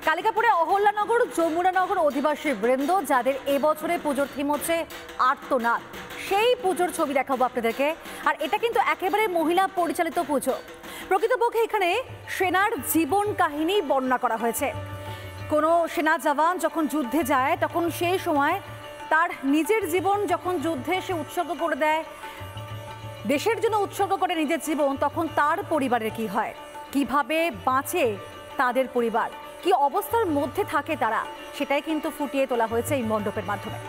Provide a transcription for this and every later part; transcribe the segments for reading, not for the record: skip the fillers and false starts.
কালিকাপুরে অহল্যানগর যমুনানগর অধিবাসী বৃন্দ যাদের এবছরে পুজোর থিম হচ্ছে আর্তনাদ, সেই পুজোর ছবি দেখাবো আপনাদেরকে। আর এটা কিন্তু একেবারে মহিলা পরিচালিত পুজো। প্রকৃতপক্ষে এখানে সেনার জীবন কাহিনী বর্ণনা করা হয়েছে। কোনো সেনা জওয়ান যখন যুদ্ধে যায় তখন সেই সময় তার নিজের জীবন যখন যুদ্ধে সে উৎসর্গ করে দেয়, দেশের জন্য উৎসর্গ করে নিজের জীবন, তখন তার পরিবারের কি হয়, কিভাবে বাঁচে তাদের পরিবার, কি অবস্থার মধ্যে থাকে তারা, সেটাই কিন্তু ফুটিয়ে তোলা হয়েছে এই মণ্ডপের মাধ্যমে।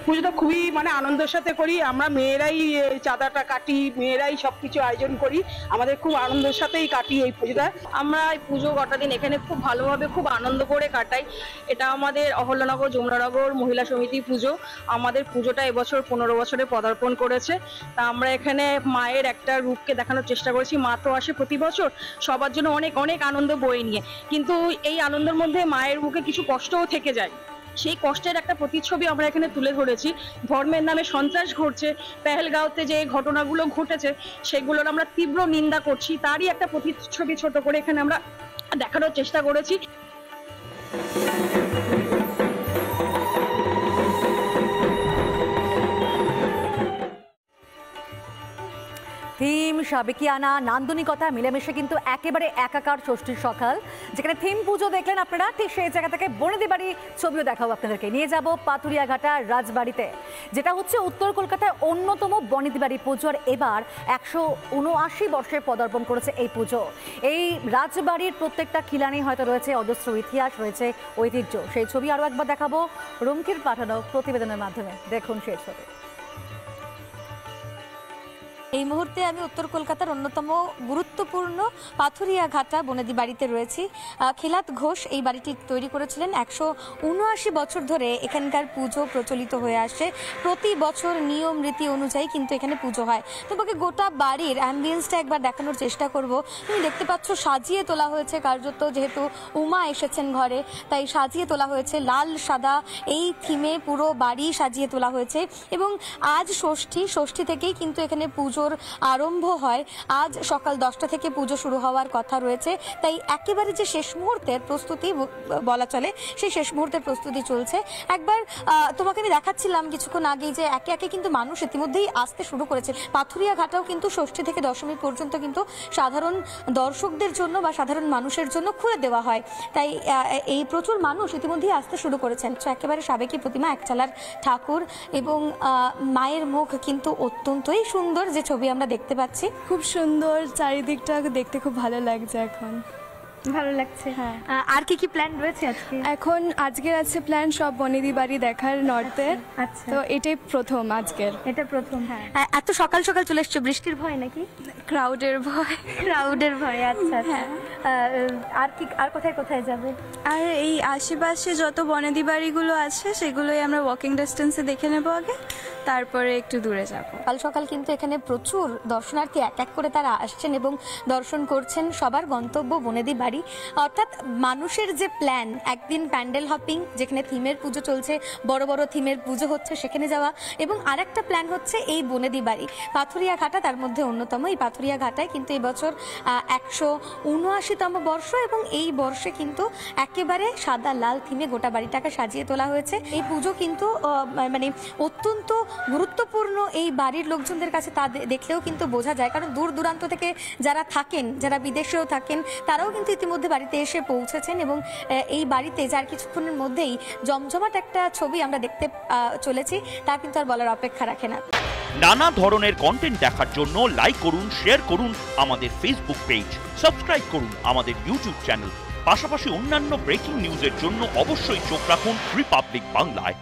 পুজোটা খুবই আনন্দের সাথে করি আমরা, মেয়েরাই চাঁদাটা কাটি, মেয়েরাই সবকিছু আয়োজন করি, আমাদের খুব আনন্দের সাথেই কাটি এই পুজোটা। আমরা এই পুজো কটা দিন এখানে খুব ভালোভাবে খুব আনন্দ করে কাটাই। এটা আমাদের অহল্যানগর যমুনানগর মহিলা সমিতি পুজো। আমাদের পুজোটা এবছর 15 বছরে পদার্পণ করেছে। তা আমরা এখানে মায়ের একটা রূপকে দেখানোর চেষ্টা করেছি। মা তো আসে প্রতি বছর সবার জন্য অনেক অনেক আনন্দ বয়ে নিয়ে, কিন্তু এই আনন্দের মধ্যে মায়ের মুখে কিছু কষ্টও থেকে যায়। সেই কষ্টের একটা প্রতিচ্ছবি আমরা এখানে তুলে ধরেছি। ধর্মের নামে সন্ত্রাস ঘটছে, পেহেলগাঁওতে যে ঘটনাগুলো ঘটেছে সেগুলোর আমরা তীব্র নিন্দা করছি, তারই একটা প্রতিচ্ছবি ছোট করে এখানে আমরা দেখানোর চেষ্টা করেছি। থিম, সাবেকিয়ানা, নান্দনিকতা মিলেমিশে কিন্তু একেবারে একাকার ষষ্ঠীর সকাল। যেখানে থিম পুজো দেখলেন আপনারা, ঠিক সেই জায়গা থেকে বনেদি বাড়ি ছবিও দেখাবো আপনাদেরকে। নিয়ে যাব পাথুরিয়াঘাটা রাজবাড়িতে, যেটা হচ্ছে উত্তর কলকাতার অন্যতম বনেদি বাড়ি পুজো। আর এবার 179 বর্ষে পদার্পণ করেছে এই পুজো। এই রাজবাড়ির প্রত্যেকটা খিলানি হয়তো রয়েছে অজস্র ইতিহাস, রয়েছে ঐতিহ্য। সেই ছবি আরও একবার দেখাবো রুমকির পাঠানো প্রতিবেদনের মাধ্যমে। দেখুন সেই ছবি। এই মুহূর্তে আমি উত্তর কলকাতার অন্যতম গুরুত্বপূর্ণ পাথুরিয়াঘাটা বনেদি বাড়িতে রয়েছি। খিলাত ঘোষ এই বাড়িটি তৈরি করেছিলেন। 179 বছর ধরে এখানকার পুজো প্রচলিত হয়ে আসে। প্রতি বছর নিয়ম রীতি অনুযায়ী কিন্তু এখানে পুজো হয়। তোমাকে গোটা বাড়ির অ্যাম্বিয়েন্সটা একবার দেখানোর চেষ্টা করব। তুমি দেখতে পাচ্ছ সাজিয়ে তোলা হয়েছে কার্যত, যেহেতু উমা এসেছেন ঘরে তাই সাজিয়ে তোলা হয়েছে লাল সাদা এই থিমে পুরো বাড়ি সাজিয়ে তোলা হয়েছে। এবং আজ ষষ্ঠী থেকেই কিন্তু এখানে পুজো আরম্ভ হয়। আজ সকাল 10টা থেকে পুজো শুরু হওয়ার কথা রয়েছে, তাই একেবারে যে শেষ মুহূর্তের প্রস্তুতি বলা চলে, সেই শেষ মুহূর্তের প্রস্তুতি চলছে। একবার তোমাকে আমি দেখাচ্ছিলাম কিছুক্ষণ আগেই যে একে একে কিন্তু মানুষ ইতিমধ্যেই আসতে শুরু করেছে। পাথুরিয়াঘাটাও কিন্তু ষষ্ঠী থেকে দশমী পর্যন্ত কিন্তু সাধারণ দর্শকদের জন্য বা সাধারণ মানুষের জন্য খুলে দেওয়া হয়, তাই এই প্রচুর মানুষ ইতিমধ্যেই আসতে শুরু করেছেন। একেবারে সাবেকি প্রতিমা, একচালার ঠাকুর এবং মায়ের মুখ কিন্তু অত্যন্তই সুন্দর যে ছবি আমরা দেখতে পাচ্ছি। খুব সুন্দর, চারিদিকটা দেখতে খুব ভালো লাগছে। এখন ভালো লাগছে। হ্যাঁ। আর কি প্ল্যান রয়েছে আজকে? এখন আজকের আছে প্ল্যান সব বনেদি বাড়ি দেখার নর্থের। আচ্ছা, তো এটাই প্রথম আজকের। এটা প্রথম। হ্যাঁ। এত সকাল সকাল চলে এসছো, বৃষ্টির ভয় নাকি? ক্রাউডের ভয়। ক্রাউডের ভয়, আচ্ছা। হ্যাঁ। আর কোথায় কোথায় যাবে? আর এই আশেপাশে যত বনেদি বাড়িগুলো আছে সেগুলোই আমরা ওয়াকিং ডিস্টেন্সে দেখে নেব আগে, তারপরে একটু দূরে যাব। সকাল সকাল কিন্তু এখানে প্রচুর দর্শনার্থী এক এক করে তারা আসছেন এবং দর্শন করছেন। সবার গন্তব্য বনেদি বাড়ি। অর্থাৎ মানুষের যে প্ল্যান, একদিন প্যান্ডেল হপিং, যেখানে থিমের পুজো চলছে, বড় বড় থিমের পুজো হচ্ছে, সেখানে যাওয়া, এবং আরেকটা প্ল্যান হচ্ছে এই বনেদি বাড়ি পাথুরিয়াঘাটা, তার মধ্যে অন্যতম। এই পাথুরিয়াঘাটায় কিন্তু এবছর 179তম বর্ষ এবং এই বর্ষে কিন্তু একেবারে সাদা লাল থিমে গোটা বাড়িটাকে সাজিয়ে তোলা হয়েছে। এই পুজো কিন্তু অত্যন্ত গুরুত্বপূর্ণ এই বাড়ির লোকজনদের কাছে, তা দেখলেও কিন্তু বোঝা যায়। কারণ দূর দূরান্ত থেকে যারা থাকেন, যারা বিদেশেও থাকেন, তারাও কিন্তু ইতিমধ্যে বাড়িতে এসে পৌঁছেছেন এবং এই বাড়িতে যার কিছুক্ষণের মধ্যেই জমজমাট একটা ছবি আমরা দেখতে চলেছি, তা কিন্তু আর বলার অপেক্ষা রাখে না। নানা ধরনের কন্টেন্ট দেখার জন্য লাইক করুন, শেয়ার করুন আমাদের ফেসবুক পেজ, সাবস্ক্রাইব করুন আমাদের ইউটিউব চ্যানেল। পাশাপাশি অন্যান্য ব্রেকিং নিউজের জন্য অবশ্যই চোখ রাখুন রিপাবলিক বাংলায়।